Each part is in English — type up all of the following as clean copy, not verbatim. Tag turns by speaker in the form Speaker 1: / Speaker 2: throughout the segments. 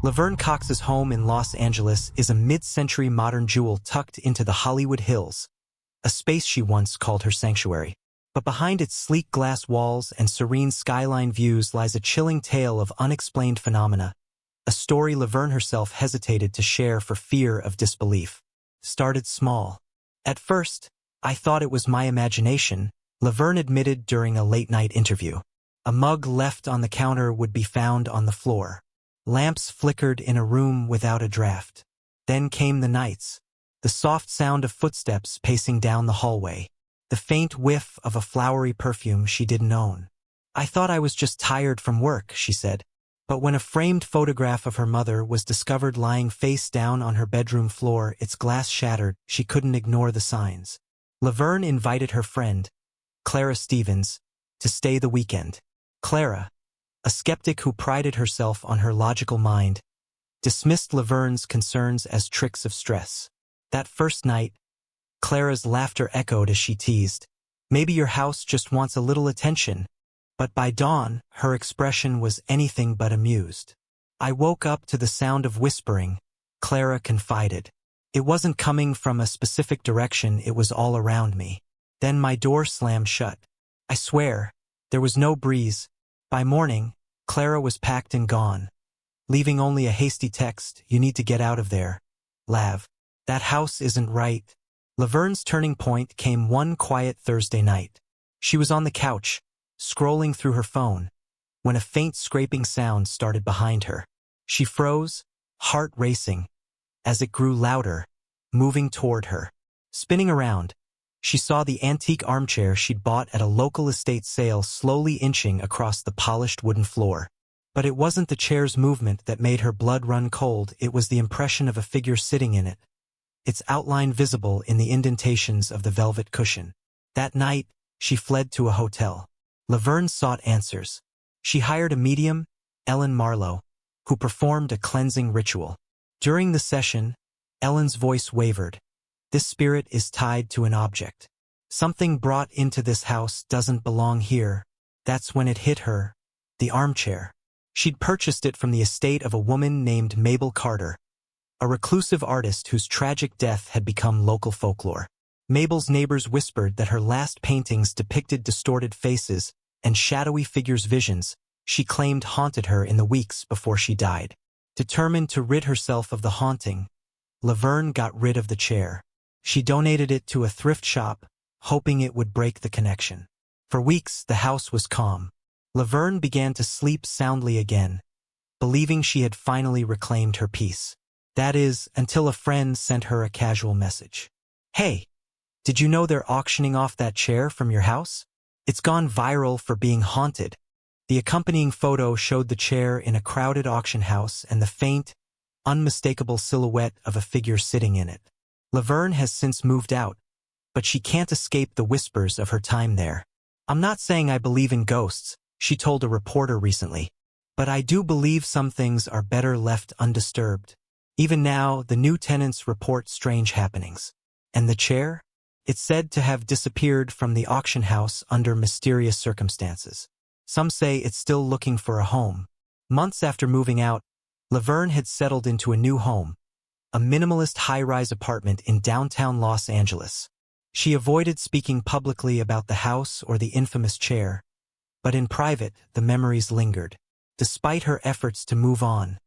Speaker 1: Laverne Cox's home in Los Angeles is a mid-century modern jewel tucked into the Hollywood Hills, a space she once called her sanctuary. But behind its sleek glass walls and serene skyline views lies a chilling tale of unexplained phenomena, a story Laverne herself hesitated to share for fear of disbelief. Started small. At first, I thought it was my imagination, Laverne admitted during a late-night interview. A mug left on the counter would be found on the floor. Lamps flickered in a room without a draft. Then came the nights. The soft sound of footsteps pacing down the hallway. The faint whiff of a flowery perfume she didn't own. I thought I was just tired from work, she said. But when a framed photograph of her mother was discovered lying face down on her bedroom floor, its glass shattered, she couldn't ignore the signs. Laverne invited her friend, Clara Stevens, to stay the weekend. Clara, a skeptic who prided herself on her logical mind, dismissed Laverne's concerns as tricks of stress. That first night, Clara's laughter echoed as she teased, "Maybe your house just wants a little attention." But by dawn, her expression was anything but amused. "I woke up to the sound of whispering," Clara confided. "It wasn't coming from a specific direction, it was all around me. Then my door slammed shut. I swear, there was no breeze." By morning, Clara was packed and gone, leaving only a hasty text, "You need to get out of there, Lav. That house isn't right." Laverne's turning point came one quiet Thursday night. She was on the couch, scrolling through her phone, when a faint scraping sound started behind her. She froze, heart racing, as it grew louder, moving toward her. Spinning around, she saw the antique armchair she'd bought at a local estate sale slowly inching across the polished wooden floor. But it wasn't the chair's movement that made her blood run cold, it was the impression of a figure sitting in it, its outline visible in the indentations of the velvet cushion. That night, she fled to a hotel. Laverne sought answers. She hired a medium, Ellen Marlowe, who performed a cleansing ritual. During the session, Ellen's voice wavered. "This spirit is tied to an object. Something brought into this house doesn't belong here." That's when it hit her, the armchair. She'd purchased it from the estate of a woman named Mabel Carter, a reclusive artist whose tragic death had become local folklore. Mabel's neighbors whispered that her last paintings depicted distorted faces and shadowy figures, visions she claimed haunted her in the weeks before she died. Determined to rid herself of the haunting, Laverne got rid of the chair. She donated it to a thrift shop, hoping it would break the connection. For weeks, the house was calm. Laverne began to sleep soundly again, believing she had finally reclaimed her peace. That is, until a friend sent her a casual message. "Hey, did you know they're auctioning off that chair from your house? It's gone viral for being haunted." The accompanying photo showed the chair in a crowded auction house and the faint, unmistakable silhouette of a figure sitting in it. Laverne has since moved out, but she can't escape the whispers of her time there. "I'm not saying I believe in ghosts," she told a reporter recently, "but I do believe some things are better left undisturbed." Even now, the new tenants report strange happenings. And the chair? It's said to have disappeared from the auction house under mysterious circumstances. Some say it's still looking for a home. Months after moving out, Laverne had settled into a new home, a minimalist high-rise apartment in downtown Los Angeles. She avoided speaking publicly about the house or the infamous chair, but in private, the memories lingered. Despite her efforts to move on,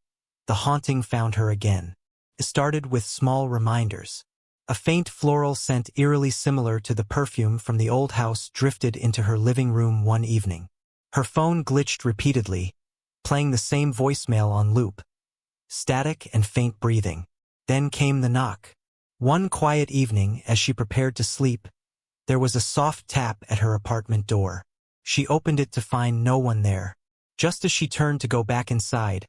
Speaker 1: the haunting found her again. It started with small reminders. A faint floral scent eerily similar to the perfume from the old house drifted into her living room one evening. Her phone glitched repeatedly, playing the same voicemail on loop. Static and faint breathing. Then came the knock. One quiet evening, as she prepared to sleep, there was a soft tap at her apartment door. She opened it to find no one there. Just as she turned to go back inside,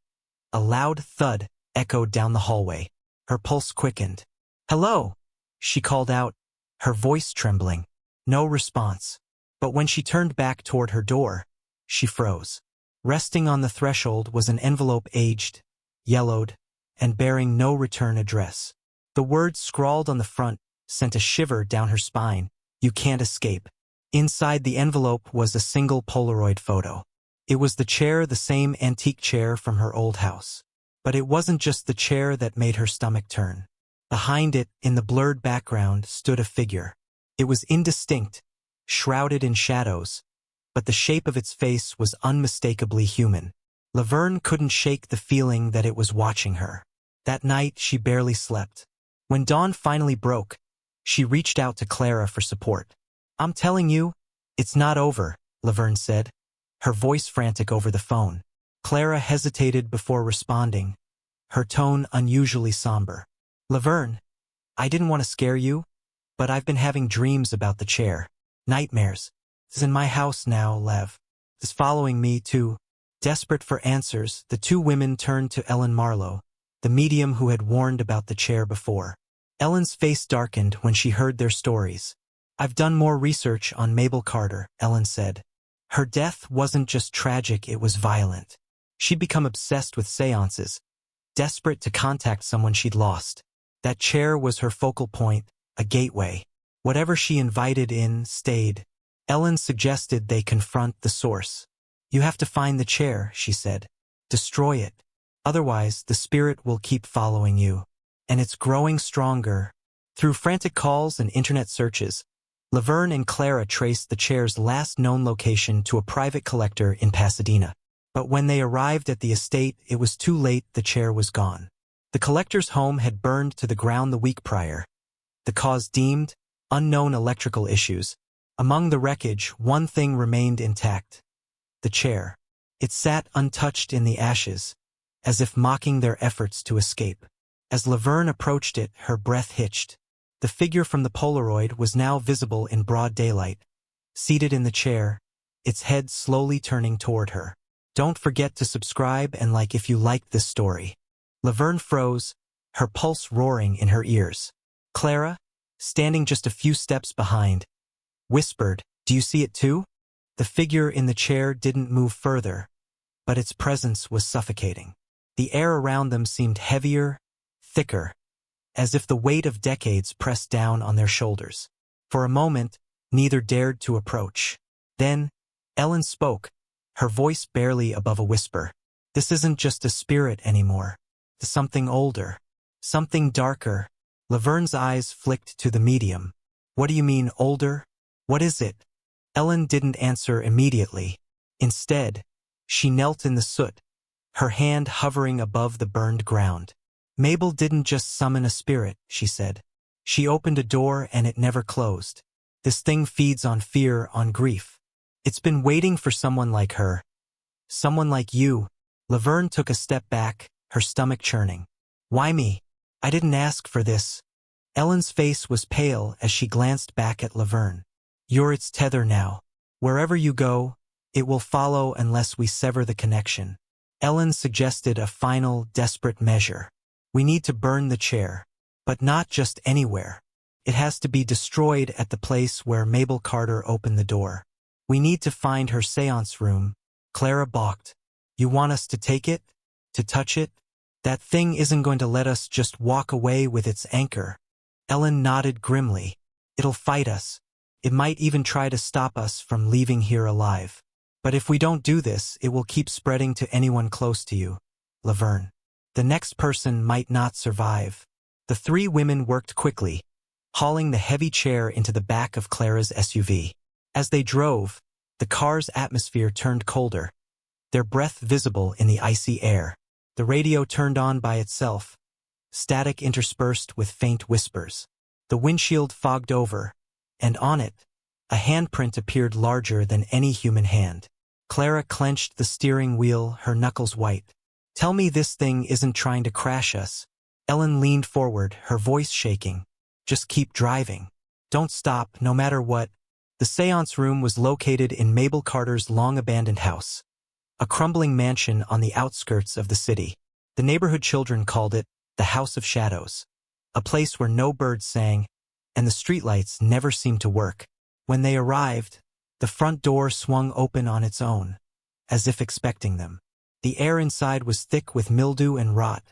Speaker 1: a loud thud echoed down the hallway. Her pulse quickened. "Hello," she called out, her voice trembling. No response. But when she turned back toward her door, she froze. Resting on the threshold was an envelope, aged, yellowed, and bearing no return address. The words scrawled on the front sent a shiver down her spine. "You can't escape." Inside the envelope was a single Polaroid photo. It was the chair, the same antique chair from her old house. But it wasn't just the chair that made her stomach turn. Behind it, in the blurred background, stood a figure. It was indistinct, shrouded in shadows, but the shape of its face was unmistakably human. Laverne couldn't shake the feeling that it was watching her. That night, she barely slept. When dawn finally broke, she reached out to Clara for support. "I'm telling you, it's not over," Laverne said, her voice frantic over the phone. Clara hesitated before responding, her tone unusually somber. "Laverne, I didn't want to scare you, but I've been having dreams about the chair. Nightmares. It's in my house now, Lev. It's following me, too." Desperate for answers, the two women turned to Ellen Marlowe, the medium who had warned about the chair before. Ellen's face darkened when she heard their stories. "I've done more research on Mabel Carter," Ellen said. "Her death wasn't just tragic, it was violent. She'd become obsessed with seances, desperate to contact someone she'd lost. That chair was her focal point, a gateway. Whatever she invited in stayed." Ellen suggested they confront the source. "You have to find the chair," she said. "Destroy it. Otherwise, the spirit will keep following you. And it's growing stronger." Through frantic calls and internet searches, Laverne and Clara traced the chair's last known location to a private collector in Pasadena. But when they arrived at the estate, it was too late. The chair was gone. The collector's home had burned to the ground the week prior. The cause deemed unknown electrical issues. Among the wreckage, one thing remained intact. The chair. It sat untouched in the ashes, as if mocking their efforts to escape. As Laverne approached it, her breath hitched. The figure from the Polaroid was now visible in broad daylight, seated in the chair, its head slowly turning toward her. "Don't forget to subscribe and like if you liked this story." Laverne froze, her pulse roaring in her ears. Clara, standing just a few steps behind, whispered, "Do you see it too?" The figure in the chair didn't move further, but its presence was suffocating. The air around them seemed heavier, thicker, as if the weight of decades pressed down on their shoulders. For a moment, neither dared to approach. Then, Ellen spoke, her voice barely above a whisper. "This isn't just a spirit anymore. It's something older, something darker." Laverne's eyes flicked to the medium. "What do you mean, older? What is it?" Ellen didn't answer immediately. Instead, she knelt in the soot, her hand hovering above the burned ground. "Mabel didn't just summon a spirit," she said. "She opened a door and it never closed. This thing feeds on fear, on grief. It's been waiting for someone like her. Someone like you." Laverne took a step back, her stomach churning. "Why me? I didn't ask for this." Ellen's face was pale as she glanced back at Laverne. "You're its tether now. Wherever you go, it will follow unless we sever the connection." Ellen suggested a final, desperate measure. "We need to burn the chair. But not just anywhere. It has to be destroyed at the place where Mabel Carter opened the door. We need to find her seance room." Clara balked. "You want us to take it? To touch it? That thing isn't going to let us just walk away with its anchor." Ellen nodded grimly. "It'll fight us. It might even try to stop us from leaving here alive. But if we don't do this, it will keep spreading to anyone close to you, Laverne. The next person might not survive." The three women worked quickly, hauling the heavy chair into the back of Clara's SUV. As they drove, the car's atmosphere turned colder, their breath visible in the icy air. The radio turned on by itself, static interspersed with faint whispers. The windshield fogged over, and on it, a handprint appeared larger than any human hand. Clara clenched the steering wheel, her knuckles white. "Tell me this thing isn't trying to crash us." Ellen leaned forward, her voice shaking. "Just keep driving. Don't stop, no matter what." The seance room was located in Mabel Carter's long-abandoned house, a crumbling mansion on the outskirts of the city. The neighborhood children called it the House of Shadows, a place where no birds sang, and the streetlights never seemed to work. When they arrived, the front door swung open on its own, as if expecting them. The air inside was thick with mildew and rot,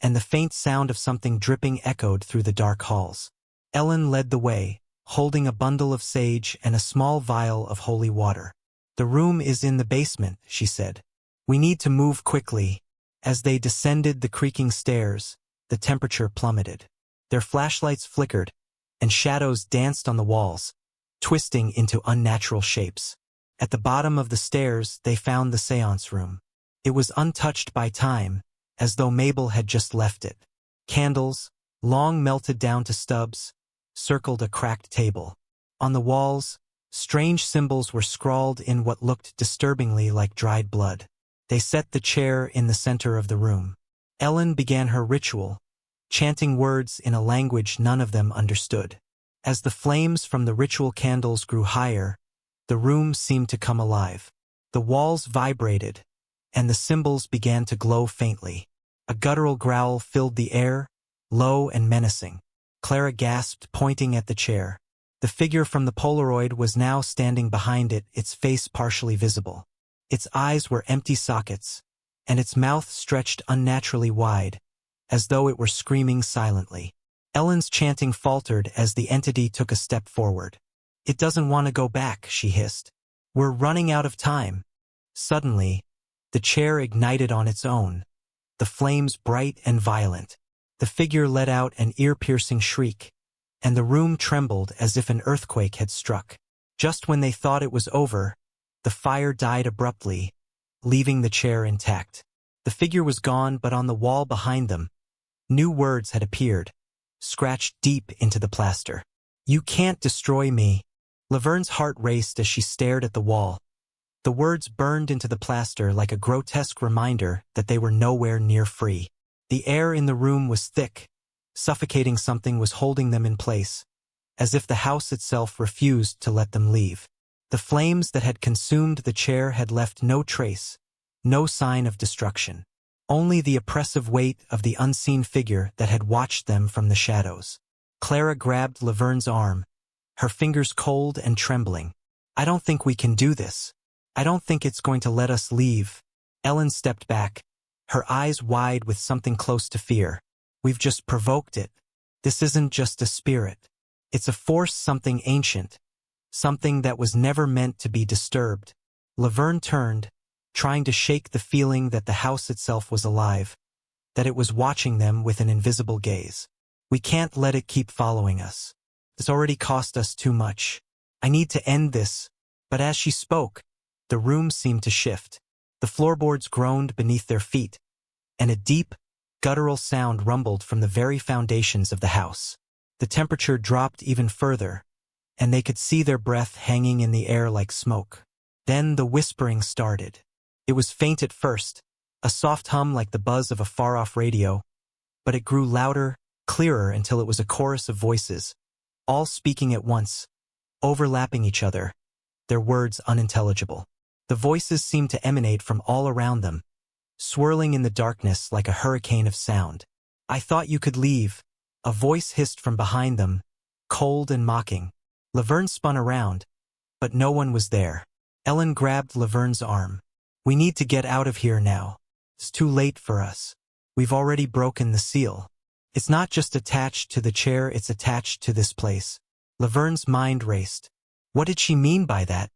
Speaker 1: and the faint sound of something dripping echoed through the dark halls. Ellen led the way, holding a bundle of sage and a small vial of holy water. "The room is in the basement," she said. "We need to move quickly." As they descended the creaking stairs, the temperature plummeted. Their flashlights flickered, and shadows danced on the walls, twisting into unnatural shapes. At the bottom of the stairs, they found the seance room. It was untouched by time, as though Mabel had just left it. Candles, long melted down to stubs, circled a cracked table. On the walls, strange symbols were scrawled in what looked disturbingly like dried blood. They set the chair in the center of the room. Ellen began her ritual, chanting words in a language none of them understood. As the flames from the ritual candles grew higher, the room seemed to come alive. The walls vibrated, and the symbols began to glow faintly. A guttural growl filled the air, low and menacing. Clara gasped, pointing at the chair. The figure from the Polaroid was now standing behind it, its face partially visible. Its eyes were empty sockets, and its mouth stretched unnaturally wide, as though it were screaming silently. Ellen's chanting faltered as the entity took a step forward. "It doesn't want to go back," she hissed. "We're running out of time." Suddenly, the chair ignited on its own, the flames bright and violent. The figure let out an ear-piercing shriek, and the room trembled as if an earthquake had struck. Just when they thought it was over, the fire died abruptly, leaving the chair intact. The figure was gone, but on the wall behind them, new words had appeared, scratched deep into the plaster. "You can't destroy me." Laverne's heart raced as she stared at the wall. The words burned into the plaster like a grotesque reminder that they were nowhere near free. The air in the room was thick, suffocating. Something was holding them in place, as if the house itself refused to let them leave. The flames that had consumed the chair had left no trace, no sign of destruction. Only the oppressive weight of the unseen figure that had watched them from the shadows. Clara grabbed Laverne's arm, her fingers cold and trembling. "I don't think we can do this. I don't think it's going to let us leave." Ellen stepped back, her eyes wide with something close to fear. "We've just provoked it. This isn't just a spirit. It's a force, something ancient, something that was never meant to be disturbed." Laverne turned, trying to shake the feeling that the house itself was alive, that it was watching them with an invisible gaze. "We can't let it keep following us. It's already cost us too much. I need to end this." But as she spoke, the room seemed to shift. The floorboards groaned beneath their feet, and a deep, guttural sound rumbled from the very foundations of the house. The temperature dropped even further, and they could see their breath hanging in the air like smoke. Then the whispering started. It was faint at first, a soft hum like the buzz of a far-off radio, but it grew louder, clearer until it was a chorus of voices, all speaking at once, overlapping each other, their words unintelligible. The voices seemed to emanate from all around them, swirling in the darkness like a hurricane of sound. "I thought you could leave," a voice hissed from behind them, cold and mocking. Laverne spun around, but no one was there. Ellen grabbed Laverne's arm. "We need to get out of here now. It's too late for us. We've already broken the seal. It's not just attached to the chair, it's attached to this place." Laverne's mind raced. What did she mean by that?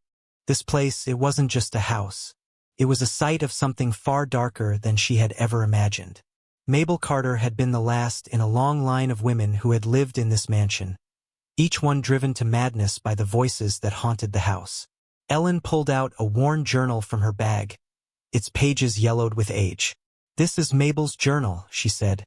Speaker 1: This place, it wasn't just a house. It was a site of something far darker than she had ever imagined. Mabel Carter had been the last in a long line of women who had lived in this mansion, each one driven to madness by the voices that haunted the house. Ellen pulled out a worn journal from her bag, its pages yellowed with age. "This is Mabel's journal," she said,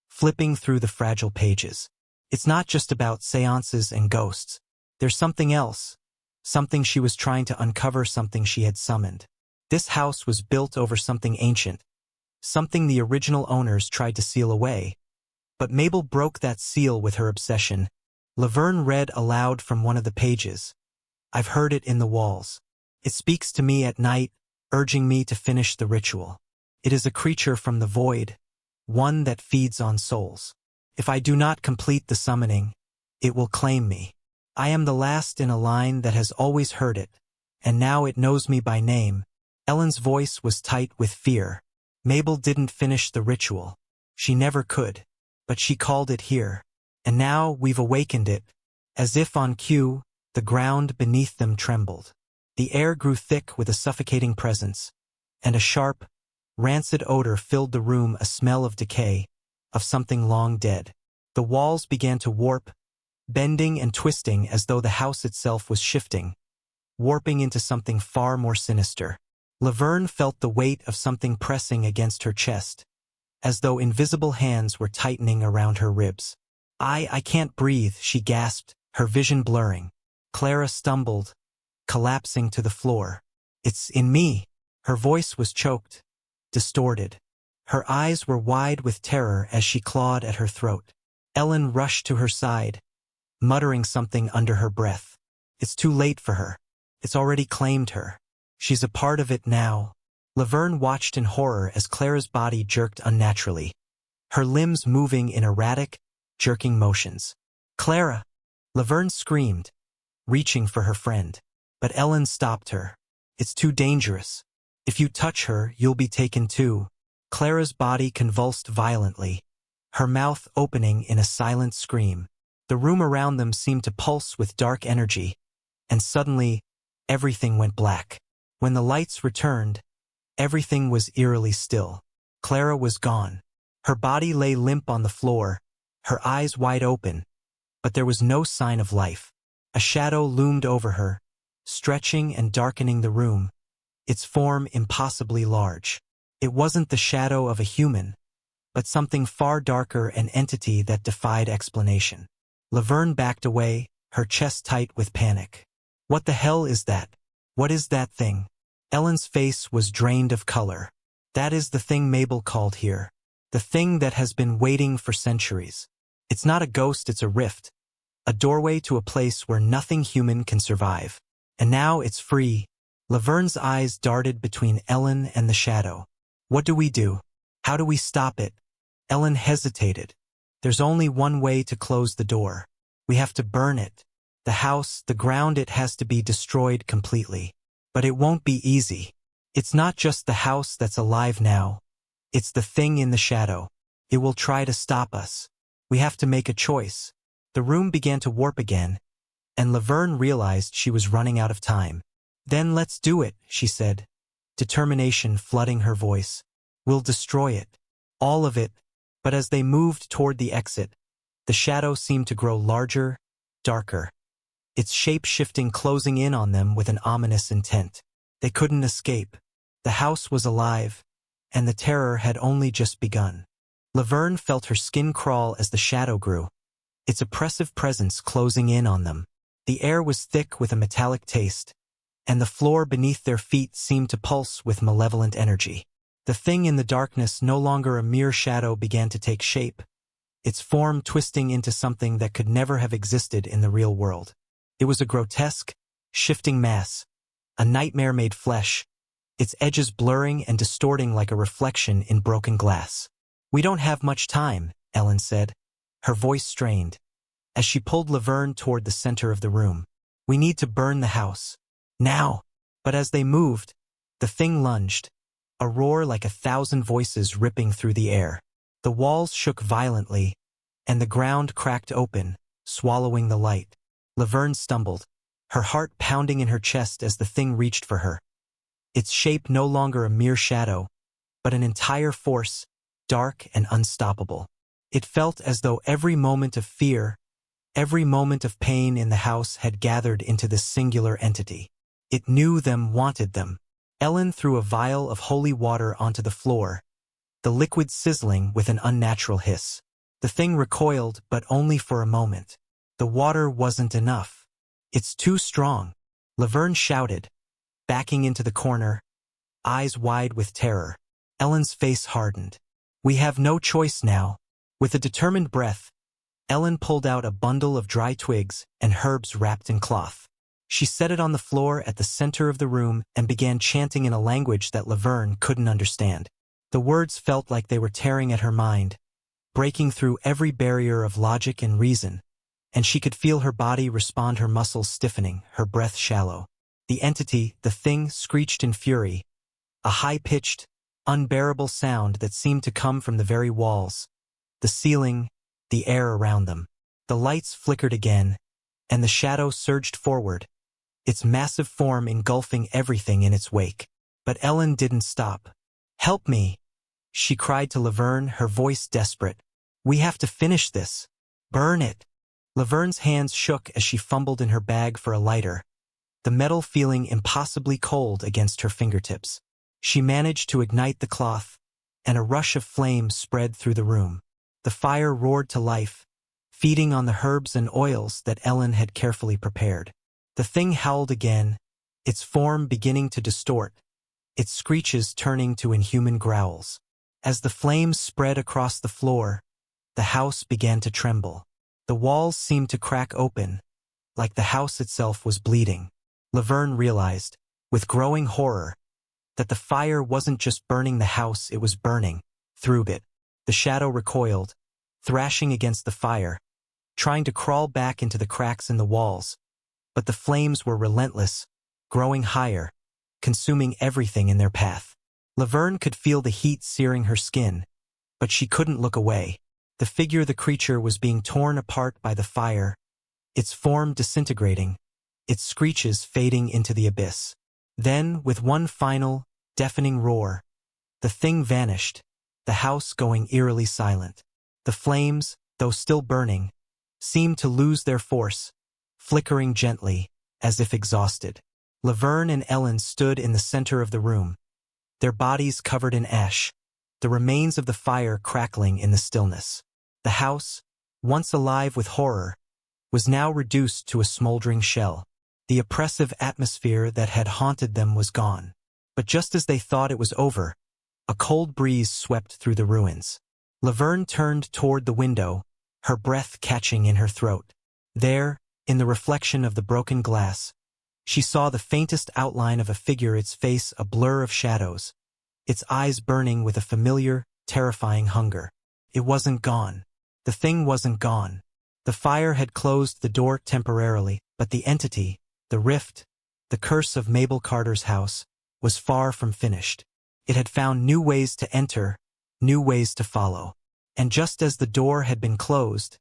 Speaker 1: flipping through the fragile pages. "It's not just about seances and ghosts. There's something else, something she was trying to uncover, something she had summoned. This house was built over something ancient, something the original owners tried to seal away. But Mabel broke that seal with her obsession." Laverne read aloud from one of the pages. "I've heard it in the walls. It speaks to me at night, urging me to finish the ritual. It is a creature from the void, one that feeds on souls. If I do not complete the summoning, it will claim me. I am the last in a line that has always heard it, and now it knows me by name." Ellen's voice was tight with fear. Mabel didn't finish the ritual. She never could. But she called it here. And now we've awakened it. As if on cue, the ground beneath them trembled. The air grew thick with a suffocating presence, and a sharp, Rancid odor filled the room, a smell of decay, of something long dead. The walls began to warp, bending and twisting as though the house itself was shifting, warping into something far more sinister. Laverne felt the weight of something pressing against her chest, as though invisible hands were tightening around her ribs. I can't breathe, she gasped, her vision blurring. Clara stumbled, collapsing to the floor. It's in me. Her voice was choked, distorted. Her eyes were wide with terror as she clawed at her throat. Ellen rushed to her side, muttering something under her breath. It's too late for her. It's already claimed her. She's a part of it now. Laverne watched in horror as Clara's body jerked unnaturally, her limbs moving in erratic, jerking motions. Clara! Laverne screamed, reaching for her friend. But Ellen stopped her. It's too dangerous. If you touch her, you'll be taken too. Clara's body convulsed violently, her mouth opening in a silent scream. The room around them seemed to pulse with dark energy, and suddenly, everything went black. When the lights returned, everything was eerily still. Clara was gone. Her body lay limp on the floor, her eyes wide open, but there was no sign of life. A shadow loomed over her, stretching and darkening the room, its form impossibly large. It wasn't the shadow of a human, but something far darker, an entity that defied explanation. Laverne backed away, her chest tight with panic. What the hell is that? What is that thing? Ellen's face was drained of color. That is the thing Mabel called here. The thing that has been waiting for centuries. It's not a ghost, it's a rift. A doorway to a place where nothing human can survive. And now it's free. Laverne's eyes darted between Ellen and the shadow. What do we do? How do we stop it? Ellen hesitated. There's only one way to close the door. We have to burn it. The house, the ground, it has to be destroyed completely. But it won't be easy. It's not just the house that's alive now. It's the thing in the shadow. It will try to stop us. We have to make a choice. The room began to warp again, and Laverne realized she was running out of time. Then let's do it, she said, determination flooding her voice. We'll destroy it. All of it. But as they moved toward the exit, the shadow seemed to grow larger, darker, its shape shifting, closing in on them with an ominous intent. They couldn't escape. The house was alive, and the terror had only just begun. Laverne felt her skin crawl as the shadow grew, its oppressive presence closing in on them. The air was thick with a metallic taste, and the floor beneath their feet seemed to pulse with malevolent energy. The thing in the darkness, no longer a mere shadow, began to take shape, its form twisting into something that could never have existed in the real world. It was a grotesque, shifting mass, a nightmare made flesh, its edges blurring and distorting like a reflection in broken glass. We don't have much time, Ellen said, her voice strained, as she pulled Laverne toward the center of the room. We need to burn the house. Now! But as they moved, the thing lunged, a roar like 1,000 voices ripping through the air. The walls shook violently, and the ground cracked open, swallowing the light. Laverne stumbled, her heart pounding in her chest as the thing reached for her. Its shape no longer a mere shadow, but an entire force, dark and unstoppable. It felt as though every moment of fear, every moment of pain in the house had gathered into this singular entity. It knew them, wanted them. Ellen threw a vial of holy water onto the floor, the liquid sizzling with an unnatural hiss. The thing recoiled, but only for a moment. The water wasn't enough. It's too strong, Laverne shouted, backing into the corner, eyes wide with terror. Ellen's face hardened. We have no choice now. With a determined breath, Ellen pulled out a bundle of dry twigs and herbs wrapped in cloth. She set it on the floor at the center of the room and began chanting in a language that Laverne couldn't understand. The words felt like they were tearing at her mind, breaking through every barrier of logic and reason, and she could feel her body respond, her muscles stiffening, her breath shallow. The entity, the thing, screeched in fury, a high-pitched, unbearable sound that seemed to come from the very walls, the ceiling, the air around them. The lights flickered again, and the shadow surged forward, its massive form engulfing everything in its wake. But Ellen didn't stop. "Help me," she cried to Laverne, her voice desperate. "We have to finish this. Burn it." Laverne's hands shook as she fumbled in her bag for a lighter, the metal feeling impossibly cold against her fingertips. She managed to ignite the cloth, and a rush of flame spread through the room. The fire roared to life, feeding on the herbs and oils that Ellen had carefully prepared. The thing howled again, its form beginning to distort, its screeches turning to inhuman growls. As the flames spread across the floor, the house began to tremble. The walls seemed to crack open, like the house itself was bleeding. Laverne realized, with growing horror, that the fire wasn't just burning the house, it was burning through it. The shadow recoiled, thrashing against the fire, trying to crawl back into the cracks in the walls, but the flames were relentless, growing higher, consuming everything in their path. Laverne could feel the heat searing her skin, but she couldn't look away. The figure the creature was being torn apart by the fire, its form disintegrating, its screeches fading into the abyss. Then, with one final, deafening roar, the thing vanished, the house going eerily silent. The flames, though still burning, seemed to lose their force, flickering gently, as if exhausted. Laverne and Ellen stood in the center of the room, their bodies covered in ash, the remains of the fire crackling in the stillness. The house, once alive with horror, was now reduced to a smoldering shell. The oppressive atmosphere that had haunted them was gone. But just as they thought it was over, a cold breeze swept through the ruins. Laverne turned toward the window, her breath catching in her throat. There, in the reflection of the broken glass, she saw the faintest outline of a figure, its face a blur of shadows, its eyes burning with a familiar, terrifying hunger. It wasn't gone. The thing wasn't gone. The fire had closed the door temporarily, but the entity, the rift, the curse of Mabel Carter's house, was far from finished. It had found new ways to enter, new ways to follow. And just as the door had been closed,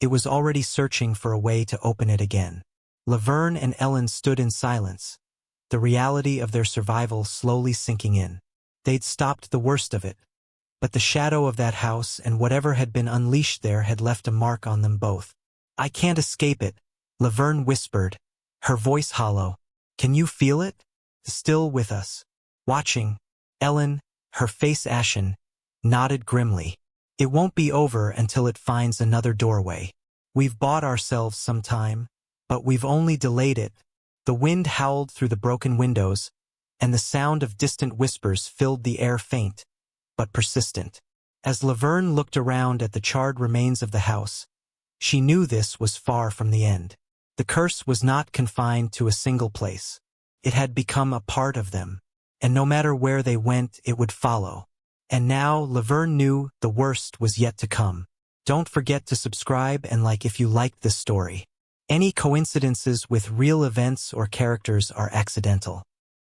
Speaker 1: it was already searching for a way to open it again. Laverne and Ellen stood in silence, the reality of their survival slowly sinking in. They'd stopped the worst of it, but the shadow of that house and whatever had been unleashed there had left a mark on them both. "I can't escape it," Laverne whispered, her voice hollow. "Can you feel it? Still with us, watching." Ellen, her face ashen, nodded grimly. "It won't be over until it finds another doorway. We've bought ourselves some time, but we've only delayed it." The wind howled through the broken windows, and the sound of distant whispers filled the air, faint, but persistent. As Laverne looked around at the charred remains of the house, she knew this was far from the end. The curse was not confined to a single place. It had become a part of them, and no matter where they went, it would follow. And now Laverne knew the worst was yet to come. Don't forget to subscribe and like if you liked this story. Any coincidences with real events or characters are accidental.